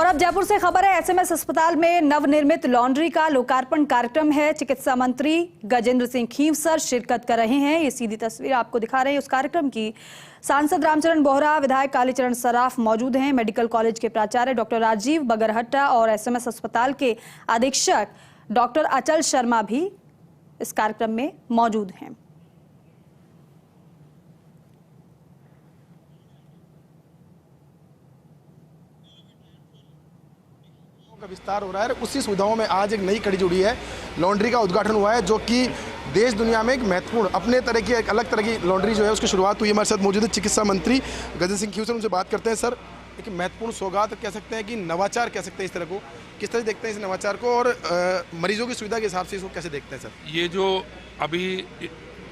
और अब जयपुर से खबर है, एसएमएस अस्पताल में नवनिर्मित लॉन्ड्री का लोकार्पण कार्यक्रम है। चिकित्सा मंत्री गजेंद्र सिंह खींवसर शिरकत कर रहे हैं। ये सीधी तस्वीर आपको दिखा रहे हैं उस कार्यक्रम की। सांसद रामचरण बोहरा, विधायक कालीचरण सराफ मौजूद हैं। मेडिकल कॉलेज के प्राचार्य डॉक्टर राजीव बगरहट्टा और एसएमएस अस्पताल के अधीक्षक डॉक्टर अचल शर्मा भी इस कार्यक्रम में मौजूद हैं। का विस्तार हो रहा है। उसी सुविधाओं में आज एक नई कड़ी जुड़ी है। लॉन्ड्री का उद्घाटन हुआ है, जो कि देश दुनिया में एक महत्वपूर्ण अपने तरह की एक अलग तरह की लॉन्ड्री जो है उसकी शुरुआत हुई। हमारे साथ मौजूद है चिकित्सा मंत्री गजेंद्र सिंह खींवसर, उनसे बात करते हैं। सर, एक महत्वपूर्ण सौगात कह सकते हैं कि नवाचार कह सकते हैं इस तरह को, किस तरह देखते हैं इस नवाचार को, और मरीजों की सुविधा के हिसाब से इसको कैसे देखते हैं? सर, ये जो अभी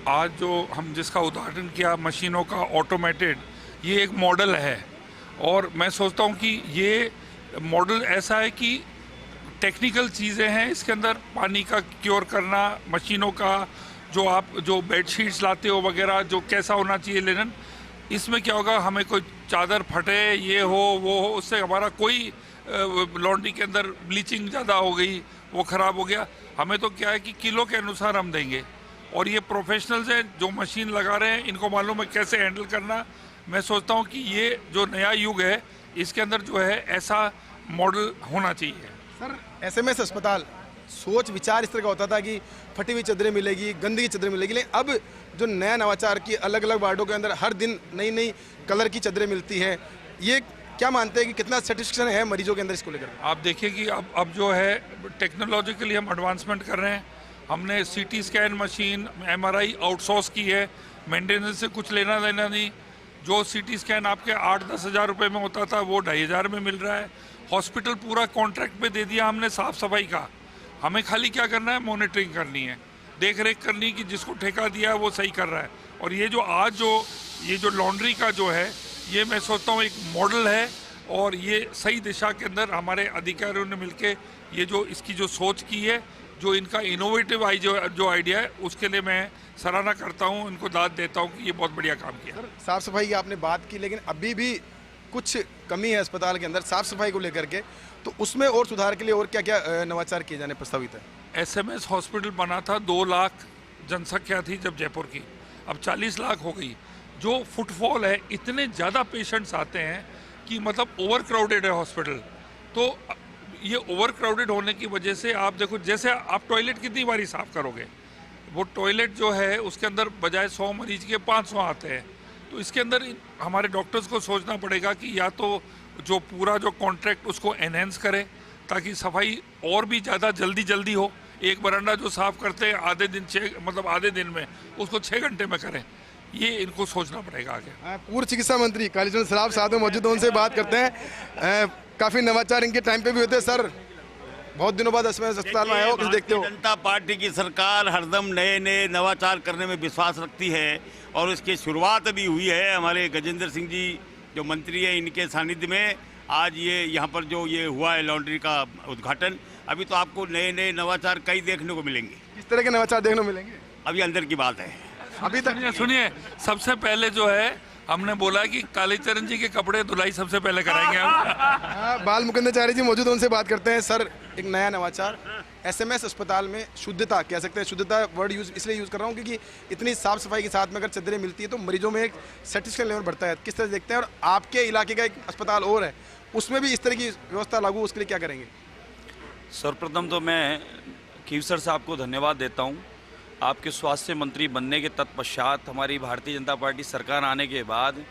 आज जो हम जिसका उद्घाटन किया मशीनों का ऑटोमेटेड, ये एक मॉडल है। और मैं सोचता हूँ कि ये मॉडल ऐसा है कि टेक्निकल चीज़ें हैं इसके अंदर, पानी का क्योर करना, मशीनों का जो बेडशीट्स लाते हो वगैरह, जो कैसा होना चाहिए लिनन, इसमें क्या होगा, हमें कोई चादर फटे, ये हो वो हो, उससे हमारा कोई लॉन्ड्री के अंदर ब्लीचिंग ज़्यादा हो गई, वो ख़राब हो गया, हमें तो क्या है कि किलो के अनुसार हम देंगे। और ये प्रोफेशनल्स हैं जो मशीन लगा रहे हैं, इनको मालूम है कैसे हैंडल करना। मैं सोचता हूँ कि ये जो नया युग है इसके अंदर जो है ऐसा मॉडल होना चाहिए। सर, एसएमएस अस्पताल सोच विचार इस तरह का होता था कि फटी हुई चदरें मिलेगी, गंदगी चदरें मिलेगी, लेकिन अब जो नया नवाचार की अलग अलग वार्डों के अंदर हर दिन नई नई कलर की चदरें मिलती हैं, ये क्या मानते हैं कि कितना सेटिस्फेक्शन है मरीजों के अंदर इसको लेकर? आप देखिए कि अब जो है टेक्नोलॉजिकली हम एडवांसमेंट कर रहे हैं। हमने CT scan machine, MRI outsource की है, मेंटेनेंस से कुछ लेना देना नहीं। जो सीटी स्कैन आपके 8-10 हज़ार रुपये में होता था वो 2,500 में मिल रहा है। हॉस्पिटल पूरा कॉन्ट्रैक्ट पे दे दिया हमने साफ़ सफाई का। हमें खाली क्या करना है, मॉनिटरिंग करनी है, देख रेख करनी कि जिसको ठेका दिया है वो सही कर रहा है। और ये जो आज ये जो लॉन्ड्री का जो है, ये मैं सोचता हूँ एक मॉडल है, और ये सही दिशा के अंदर हमारे अधिकारियों ने मिलके ये जो इसकी जो सोच की है, जो इनका इनोवेटिव जो आइडिया है, उसके लिए मैं सराहना करता हूँ, इनको दाद देता हूँ कि ये बहुत बढ़िया काम किया। सर, साफ़ सफाई की आपने बात की, लेकिन अभी भी कुछ कमी है अस्पताल के अंदर साफ़ सफाई को लेकर के, तो उसमें और सुधार के लिए और क्या क्या नवाचार किए जाने प्रस्तावित है? एसएमएस हॉस्पिटल बना था, 2 लाख जनसंख्या थी जब जयपुर की, अब 40 लाख हो गई। जो फुटफॉल है, इतने ज़्यादा पेशेंट्स आते हैं कि मतलब ओवर क्राउडेड है हॉस्पिटल। तो ये ओवर क्राउडेड होने की वजह से आप देखो, जैसे आप टॉयलेट कितनी बारी साफ़ करोगे, वो टॉयलेट जो है उसके अंदर बजाय 100 मरीज के 500 आते हैं। तो इसके अंदर हमारे डॉक्टर्स को सोचना पड़ेगा कि या तो जो पूरा जो कॉन्ट्रैक्ट उसको एनहेंस करें ताकि सफाई और भी ज़्यादा जल्दी हो। एक बरांडा जो साफ़ करते हैं आधे दिन में, उसको 6 घंटे में करें। ये इनको सोचना पड़ेगा आगे। पूर्व चिकित्सा मंत्री कालीचरण सराफ साहब में मौजूद हैं, उनसे बात करते हैं। काफ़ी नवाचार इनके टाइम पे भी होते हैं। सर, बहुत दिनों बाद एसएमएस अस्पताल में आए हो, कैसे देखते हो? जनता पार्टी की सरकार हरदम नए नवाचार करने में विश्वास रखती है, और इसकी शुरुआत भी हुई है हमारे गजेंद्र सिंह जी जो मंत्री है, इनके सानिध्य में आज ये यहाँ पर जो ये हुआ है लॉन्ड्री का उद्घाटन। अभी तो आपको नए नवाचार कई देखने को मिलेंगे। किस तरह के नवाचार देखने को मिलेंगे? अभी अंदर की बात है। अभी तक सुनिए, सबसे पहले जो है हमने बोला कि कालीचरण जी के कपड़े धुलाई सबसे पहले कराएंगे हम। बाल मुकुंदाचार्य जी मौजूद हैं, उनसे बात करते हैं। सर, एक नया नवाचार एसएमएस अस्पताल में शुद्धता कह सकते हैं, शुद्धता वर्ड इसलिए यूज़ कर रहा हूँ क्योंकि इतनी साफ़ सफाई के साथ में अगर चदरें मिलती है तो मरीजों में एक सेटिस्फेक्शन लेवल बढ़ता है। किस तरह देखते हैं? और आपके इलाके का एक अस्पताल और है, उसमें भी इस तरह की व्यवस्था लागू, उसके लिए क्या करेंगे? सर्वप्रथम तो मैं खींवसर साहब को धन्यवाद देता हूँ। आपके स्वास्थ्य मंत्री बनने के तत्पश्चात हमारी भारतीय जनता पार्टी सरकार आने के बाद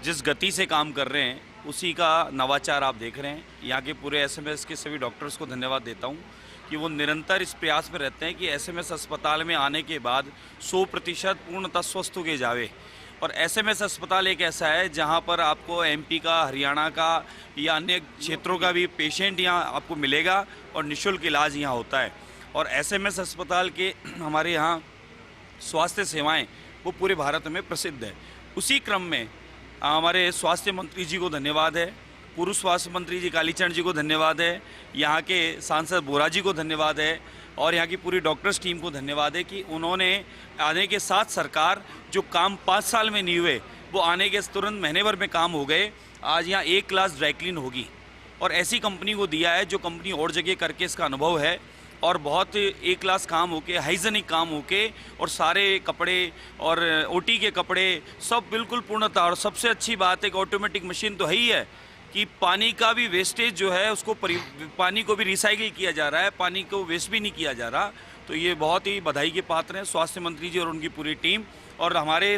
जिस गति से काम कर रहे हैं, उसी का नवाचार आप देख रहे हैं। यहाँ के पूरे एसएमएस के सभी डॉक्टर्स को धन्यवाद देता हूँ कि वो निरंतर इस प्रयास में रहते हैं कि एसएमएस अस्पताल में आने के बाद 100% पूर्णतः स्वस्थ हो के जावे। और एसएमएस अस्पताल एक ऐसा है जहाँ पर आपको एमपी का, हरियाणा का या अन्य क्षेत्रों का भी पेशेंट यहाँ आपको मिलेगा, और निःशुल्क इलाज यहाँ होता है। और एसएमएस अस्पताल के हमारे यहाँ स्वास्थ्य सेवाएं वो पूरे भारत में प्रसिद्ध है। उसी क्रम में हमारे स्वास्थ्य मंत्री जी को धन्यवाद है, पूर्व स्वास्थ्य मंत्री जी कालीचरण जी को धन्यवाद है, यहाँ के सांसद बोहरा जी को धन्यवाद है, और यहाँ की पूरी डॉक्टर्स टीम को धन्यवाद है कि उन्होंने आने के साथ सरकार जो काम 5 साल में नहीं हुए वो आने के तुरंत महीने भर में काम हो गए। आज यहाँ 1 क्लास ड्राई क्लीन होगी, और ऐसी कंपनी को दिया है जो कंपनी और जगह करके इसका अनुभव है और बहुत ए क्लास काम होके, हाइजीनिक काम होके, और सारे कपड़े और ओटी के कपड़े सब बिल्कुल पूर्णतः। और सबसे अच्छी बात है कि ऑटोमेटिक मशीन तो है ही है कि पानी का भी वेस्टेज जो है उसको पानी को भी रिसाइकिल किया जा रहा है, पानी को वेस्ट भी नहीं किया जा रहा। तो ये बहुत ही बधाई के पात्र हैं स्वास्थ्य मंत्री जी और उनकी पूरी टीम। और हमारे